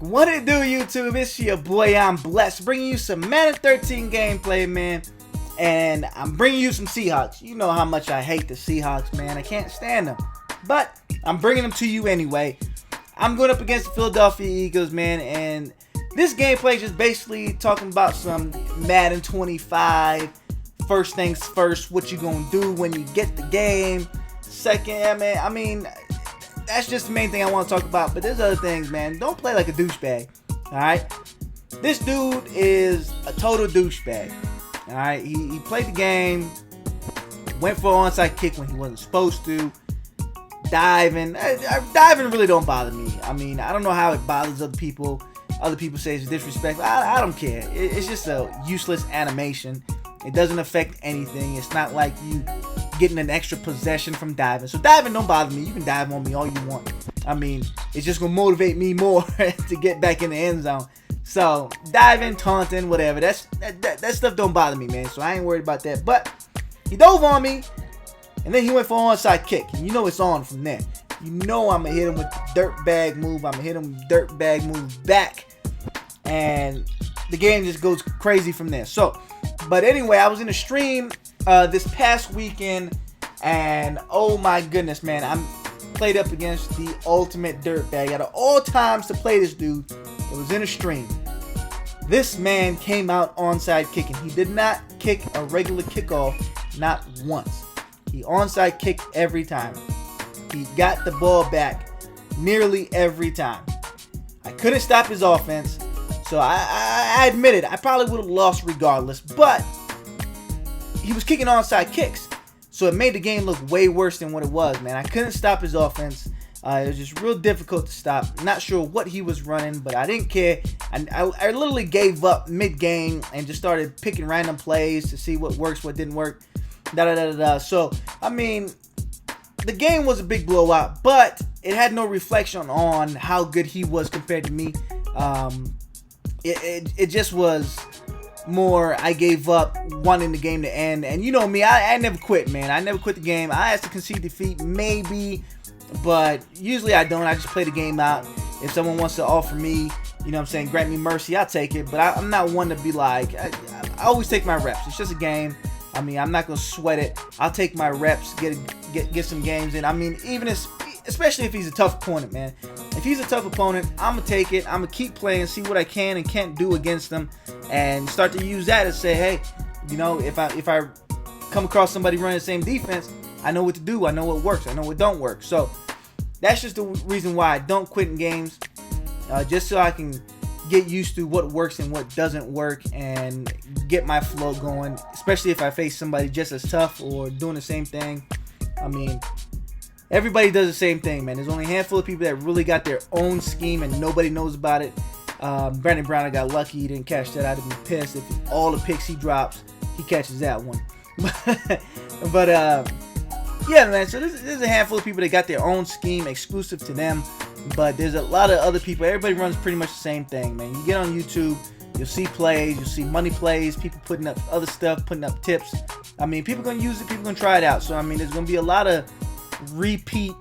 What it do, YouTube? It's your boy, I'm Blessed, bringing you some Madden 13 gameplay, man. And I'm bringing you some Seahawks. You know how much I hate the Seahawks, man. I can't stand them. But I'm bringing them to you anyway. I'm going up against the Philadelphia Eagles, man. And this gameplay is just basically talking about some Madden 25. First things first, what you going to do when you get the game. Second, man, I mean, that's just the main thing I want to talk about. But there's other things, man. Don't play like a douchebag. Alright? This dude is a total douchebag. Alright? He played the game. Went for an onside kick when he wasn't supposed to. Diving. Diving really don't bother me. I mean, I don't know how it bothers other people. Other people say it's disrespectful. I don't care. It's just a useless animation. It doesn't affect anything. It's not like you getting an extra possession from diving. So diving don't bother me. You can dive on me all you want. I mean, it's just going to motivate me more to get back in the end zone. So diving, taunting, whatever. That stuff don't bother me, man. So I ain't worried about that. But he dove on me. And then he went for an onside kick. And you know it's on from there. You know I'm going to hit him with the dirtbag move. I'm going to hit him with the dirtbag move back. And the game just goes crazy from there. So, but anyway, I was in a stream this past weekend. And oh my goodness, man. I'm played up against the ultimate dirtbag. Out of all times to play this dude, it was in a stream. This man came out onside kicking. He did not kick a regular kickoff, not once. He onside kicked every time. He got the ball back nearly every time. I couldn't stop his offense, so I admit it. I probably would have lost regardless, but he was kicking onside kicks, so it made the game look way worse than what it was, man. I couldn't stop his offense. It was just real difficult to stop. Not sure what he was running, but I didn't care. I literally gave up mid-game and just started picking random plays to see what works, what didn't work. So, I mean, the game was a big blowout, but it had no reflection on how good he was compared to me. It just was more, I gave up wanting the game to end. And you know me, I never quit, man. I never quit the game. I have to concede defeat, maybe, but usually I don't. I just play the game out. If someone wants to offer me, you know what I'm saying, grant me mercy, I'll take it. But I'm not one to be like, I always take my reps. It's just a game. I mean, I'm not gonna sweat it. I'll take my reps, get some games in. I mean, especially if he's a tough opponent, man. If he's a tough opponent, I'm gonna take it. I'm gonna keep playing, see what I can and can't do against them, and start to use that and say, hey, you know, if I come across somebody running the same defense, I know what to do. I know what works. I know what don't work. So that's just the reason why I don't quit in games, just so I can get used to what works and what doesn't work and get my flow going, especially if I face somebody just as tough or doing the same thing. I mean, everybody does the same thing, man. There's only a handful of people that really got their own scheme and nobody knows about it. Brandon Brown, I got lucky. He didn't catch that. I'd have been pissed if all the picks he drops, he catches that one. but yeah, man, so there's a handful of people that got their own scheme exclusive to them. But there's a lot of other people. Everybody runs pretty much the same thing, man. You get on YouTube, you'll see plays, you'll see money plays, people putting up other stuff, putting up tips. I mean, people going to use it, people going to try it out. So, I mean, there's going to be a lot of repeat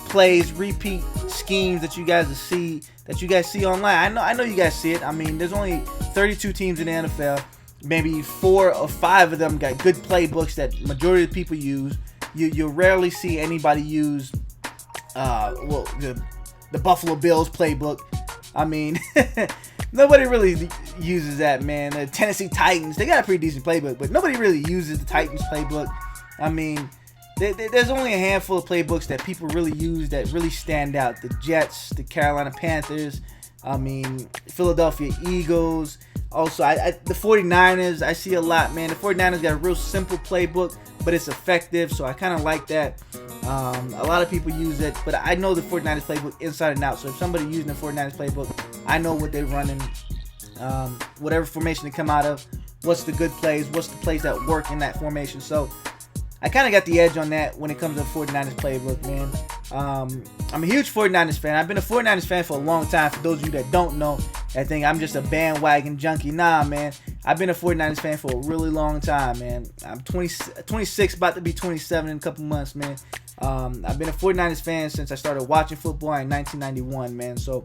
plays, repeat schemes that you guys see online. I know you guys see it. I mean, there's only 32 teams in the NFL. Maybe 4 or 5 of them got good playbooks that majority of the people use. You'll rarely see anybody use the Buffalo Bills playbook. I mean, nobody really uses that, man. The Tennessee Titans, they got a pretty decent playbook, but nobody really uses the Titans playbook. I mean, there's only a handful of playbooks that people really use that really stand out. The Jets, the Carolina Panthers, I mean, Philadelphia Eagles. Also, the 49ers, I see a lot, man. The 49ers got a real simple playbook, but it's effective, so I kind of like that. A lot of people use it, but I know the 49ers playbook inside and out. So if somebody using the 49ers playbook, I know what they're running, whatever formation they come out of, what's the good plays, what's the plays that work in that formation. So I kind of got the edge on that when it comes to the 49ers playbook, man. I'm a huge 49ers fan. I've been a 49ers fan for a long time. For those of you that don't know, I think I'm just a bandwagon junkie. Nah, man. I've been a 49ers fan for a really long time, man. I'm 26, about to be 27 in a couple months, man. I've been a 49ers fan since I started watching football in 1991, man. So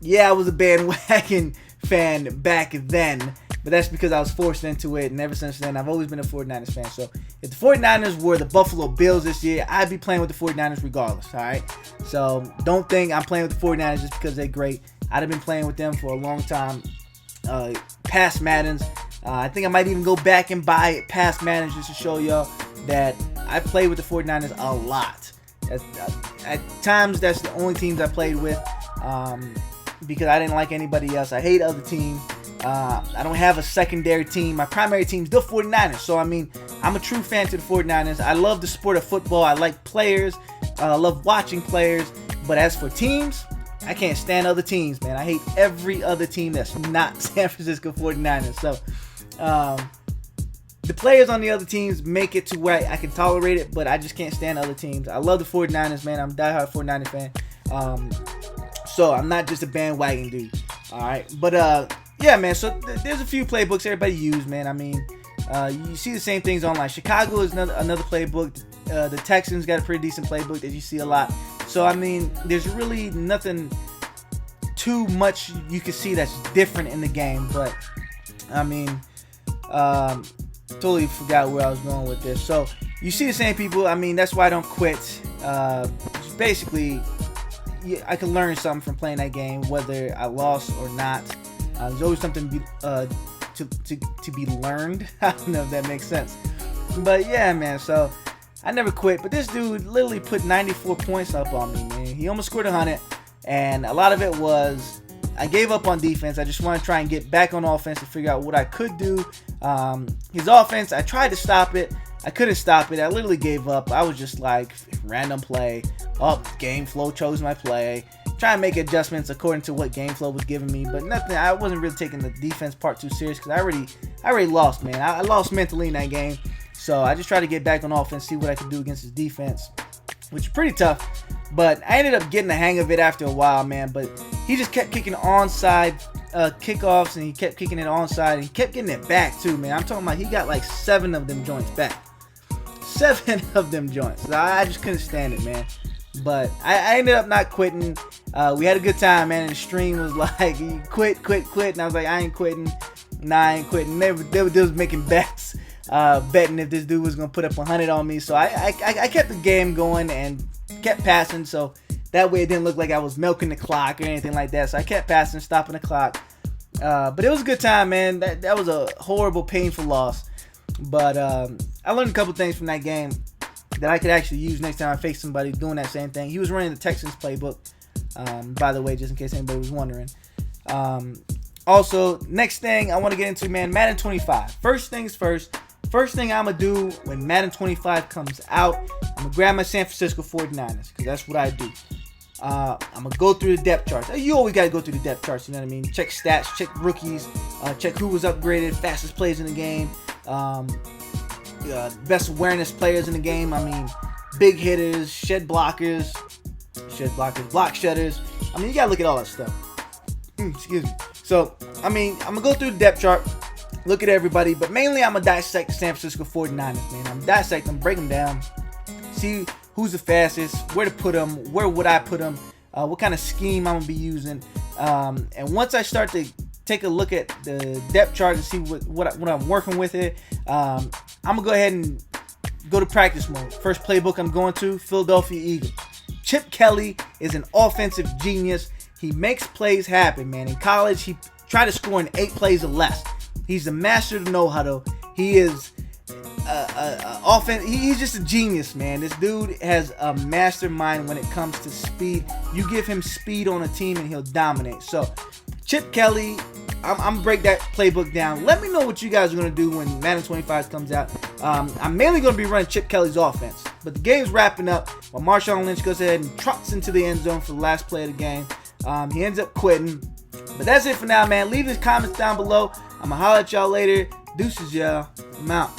yeah, I was a bandwagon fan back then, but that's because I was forced into it, and ever since then, I've always been a 49ers fan. So if the 49ers were the Buffalo Bills this year, I'd be playing with the 49ers regardless, all right? So don't think I'm playing with the 49ers just because they're great. I'd have been playing with them for a long time, past Maddens. I think I might even go back and buy past Maddens just to show y'all that I played with the 49ers a lot. At times, that's the only teams I played with because I didn't like anybody else. I hate other teams. I don't have a secondary team. My primary team is the 49ers. So, I mean, I'm a true fan to the 49ers. I love the sport of football. I like players. I love watching players. But as for teams, I can't stand other teams, man. I hate every other team that's not San Francisco 49ers. So, the players on the other teams make it to where I can tolerate it, but I just can't stand other teams. I love the 49ers, man. I'm a diehard 49ers fan. So I'm not just a bandwagon dude. All right. But, yeah, man. So there's a few playbooks everybody use, man. I mean, you see the same things online. Chicago is another playbook. The Texans got a pretty decent playbook that you see a lot. So, I mean, there's really nothing too much you can see that's different in the game. But, I mean, totally forgot where I was going with this. So you see the same people. I mean, that's why I don't quit. Basically, I can learn something from playing that game, whether I lost or not. There's always something to be learned. I don't know if that makes sense. But yeah, man. So I never quit. But this dude literally put 94 points up on me, man. He almost scored 100, and a lot of it was I gave up on defense. I just want to try and get back on offense and figure out what I could do. His offense, I tried to stop it. I couldn't stop it. I literally gave up. I was just like, random play. Game flow chose my play. Try and make adjustments according to what game flow was giving me. But nothing. I wasn't really taking the defense part too serious because I already lost, man. I lost mentally in that game. So I just tried to get back on offense, see what I could do against his defense, which is pretty tough. But I ended up getting the hang of it after a while, man. But he just kept kicking onside kickoffs, and he kept kicking it onside, and he kept getting it back too, man. I'm talking about he got like 7 of them joints back. 7 of them joints. So I just couldn't stand it, man. But I ended up not quitting. We had a good time, man. And the stream was like, quit. And I was like, I ain't quitting. Nah, I ain't quitting. They was making bets, betting if this dude was going to put up 100 on me. So I kept the game going and kept passing. So that way it didn't look like I was milking the clock or anything like that. So I kept passing, stopping the clock. But it was a good time, man. That was a horrible, painful loss. But I learned a couple things from that game that I could actually use next time I face somebody doing that same thing. He was running the Texans playbook, by the way, just in case anybody was wondering. Also, next thing I want to get into, man, Madden 25. First things first. First thing I'm going to do when Madden 25 comes out, I'm going to grab my San Francisco 49ers, because that's what I do. I'm going to go through the depth charts. You always got to go through the depth charts, you know what I mean? Check stats, check rookies, check who was upgraded, fastest plays in the game, best awareness players in the game. I mean, big hitters, block shedders. I mean, you got to look at all that stuff. Excuse me. So, I mean, I'm going to go through the depth chart, look at everybody, but mainly I'm going to dissect the San Francisco 49ers, man. I'm going to dissect them, break them down, see who's the fastest, where to put them, where would I put them, what kind of scheme I'm going to be using. And once I start to take a look at the depth chart and see what I'm working with it, I'm going to go ahead and go to practice mode. First playbook I'm going to, Philadelphia Eagles. Chip Kelly is an offensive genius. He makes plays happen, man. In college, he tried to score in 8 plays or less. He's the master of the know-huddle. He is offense. He's just a genius, man. This dude has a mastermind when it comes to speed. You give him speed on a team and he'll dominate. So, Chip Kelly, I'm going to break that playbook down. Let me know what you guys are going to do when Madden 25 comes out. I'm mainly going to be running Chip Kelly's offense. But the game's wrapping up while Marshawn Lynch goes ahead and trots into the end zone for the last play of the game. He ends up quitting. But that's it for now, man. Leave his comments down below. I'm going to holler at y'all later. Deuces, y'all. I'm out.